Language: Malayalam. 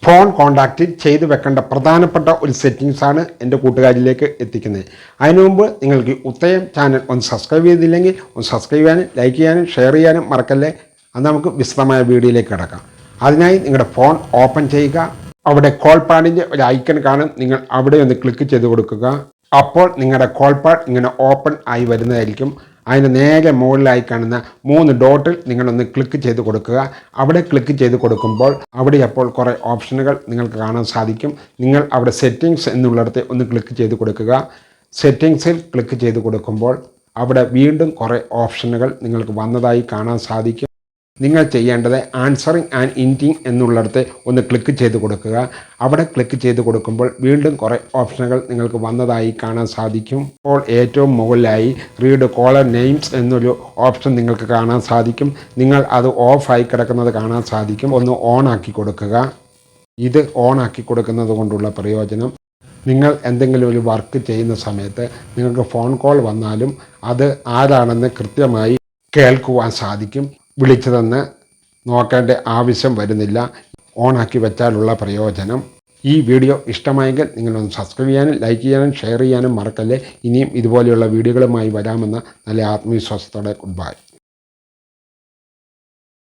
ഫോൺ കോൺടാക്റ്റ് ചെയ്ത് വെക്കേണ്ട പ്രധാനപ്പെട്ട ഒരു സെറ്റിങ്സാണ് എൻ്റെ കൂട്ടുകാരിലേക്ക് എത്തിക്കുന്നത്. അതിനു മുമ്പ് നിങ്ങൾക്ക് ഉത്തയം ചാനൽ ഒന്ന് സബ്സ്ക്രൈബ് ചെയ്തില്ലെങ്കിൽ ഒന്ന് സബ്സ്ക്രൈബ് ചെയ്യാനും ലൈക്ക് ചെയ്യാനും ഷെയർ ചെയ്യാനും മറക്കല്ലേ. അത് നമുക്ക് വിശദമായ വീഡിയോയിലേക്ക് കിടക്കാം. അതിനായി നിങ്ങളുടെ ഫോൺ ഓപ്പൺ ചെയ്യുക. അവിടെ കോൾ പാഡിൻ്റെ ഒരു ഐക്കൺ കാണും. നിങ്ങൾ അവിടെ ഒന്ന് ക്ലിക്ക് ചെയ്ത് കൊടുക്കുക. അപ്പോൾ നിങ്ങളുടെ കോൾ പാഡ് ഇങ്ങനെ ഓപ്പൺ ആയി വരുന്നതായിരിക്കും. അതിന് നേരെ മുകളിലായി കാണുന്ന 3 ഡോട്ടിൽ നിങ്ങളൊന്ന് ക്ലിക്ക് ചെയ്ത് കൊടുക്കുക. അവിടെ ക്ലിക്ക് ചെയ്ത് കൊടുക്കുമ്പോൾ അവിടെ അപ്പോൾ കുറേ ഓപ്ഷനുകൾ നിങ്ങൾക്ക് കാണാൻ സാധിക്കും. നിങ്ങൾ അവിടെ സെറ്റിങ്സ് എന്നുള്ളിടത്ത് ഒന്ന് ക്ലിക്ക് ചെയ്ത് കൊടുക്കുക. സെറ്റിങ്സിൽ ക്ലിക്ക് ചെയ്ത് കൊടുക്കുമ്പോൾ അവിടെ വീണ്ടും കുറേ ഓപ്ഷനുകൾ നിങ്ങൾക്ക് വന്നതായി കാണാൻ സാധിക്കും. നിങ്ങൾ ചെയ്യേണ്ടത് ആൻസറിങ് ആൻഡ് ഇൻറ്റിങ് എന്നുള്ളിടത്ത് ഒന്ന് ക്ലിക്ക് ചെയ്ത് കൊടുക്കുക. അവിടെ ക്ലിക്ക് ചെയ്ത് കൊടുക്കുമ്പോൾ വീണ്ടും കുറേ ഓപ്ഷനുകൾ നിങ്ങൾക്ക് വന്നതായി കാണാൻ സാധിക്കും. അപ്പോൾ ഏറ്റവും മുകളിലായി റീഡ് കോളർ നെയിംസ് എന്നൊരു ഓപ്ഷൻ നിങ്ങൾക്ക് കാണാൻ സാധിക്കും. നിങ്ങൾ അത് ഓഫായി കിടക്കുന്നത് കാണാൻ സാധിക്കും. ഒന്ന് ഓൺ ആക്കി കൊടുക്കുക. ഇത് ഓൺ ആക്കി കൊടുക്കുന്നത് കൊണ്ടുള്ള പ്രയോജനം, നിങ്ങൾ എന്തെങ്കിലും ഒരു വർക്ക് ചെയ്യുന്ന സമയത്ത് നിങ്ങൾക്ക് ഫോൺ കോൾ വന്നാലും അത് ആരാണെന്ന് കൃത്യമായി കേൾക്കുവാൻ സാധിക്കും. വിളിച്ചതെന്ന് നോക്കേണ്ട ആവശ്യം വരുന്നില്ല. ഓണാക്കി വെച്ചാലുള്ള പ്രയോജനം. ഈ വീഡിയോ ഇഷ്ടമായെങ്കിൽ നിങ്ങളൊന്ന് സബ്സ്ക്രൈബ് ചെയ്യാനും ലൈക്ക് ചെയ്യാനും ഷെയർ ചെയ്യാനും മറക്കല്ലേ. ഇനിയും ഇതുപോലെയുള്ള വീഡിയോകളുമായി വരാമെന്ന നല്ല ആത്മവിശ്വാസത്തോടെ ഗുഡ് ബൈ.